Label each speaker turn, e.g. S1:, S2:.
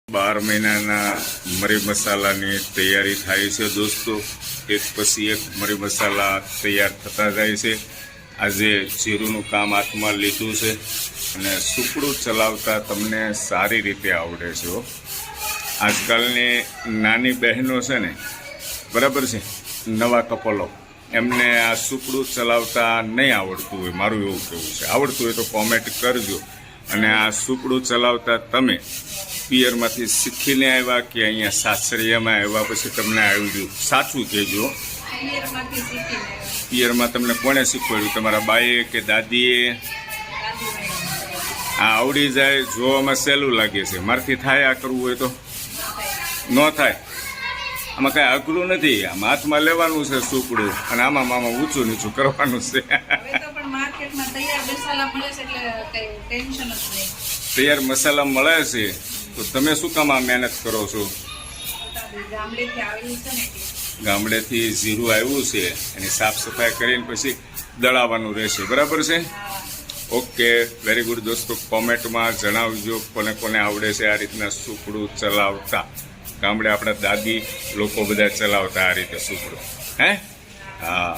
S1: 12 મહિનાના મરી મસાલાની તૈયારી થાય છે દોસ્તો। એક પછી એક મરી મસાલા તૈયાર થતા જાય છે। આજે જીરુંનું કામ હાથમાં લીધું છે અને સુપડું ચલાવતા તમને સારી રીતે આવડે છે। આજકાલની નાની બહેનો છે ને, બરાબર છે, નવા કપલો, એમને આ સુપડું ચલાવતા નહીં આવડતું હોય, મારું એવું કહેવું છે। આવડતું હોય તો કોમેન્ટ કરજો। અને આ સુપડું ચલાવતા તમે પિયરમાંથી શીખીને આવ્યા કે અહીંયા સાસરિયામાં આવ્યા પછી તમને આવડ્યું? સાચું કહેજો। પિયરમાં તમને કોણે શીખવાડ્યું? તમારા બાએ કે દાદીએ? આ આવડી જાય, જોવામાં સહેલું લાગે છે, મારથી થાય આ કરવું હોય તો ન થાય। આમાં કાંઈ અઘરું નથી, આમ હાથમાં લેવાનું છે સુપડું અને આમાં ઊંચું નીચું કરવાનું છે। તૈયાર મસાલા મળે છે તો તમે શું કામ આ મહેનત કરો છો? ગામડેથી જીરું આવ્યું છે, એની સાફ સફાઈ કરીને પછી દળાવવાનું રહેશે, બરાબર છે? ઓકે, વેરી ગુડ દોસ્તો। કોમેન્ટમાં જણાવજો કોને કોને આવડે છે આ રીતના સુપડું ચલાવતા। ગામડે આપણા દાદી લોકો બધા ચલાવતા આ રીતે સુપડું, હે? હા।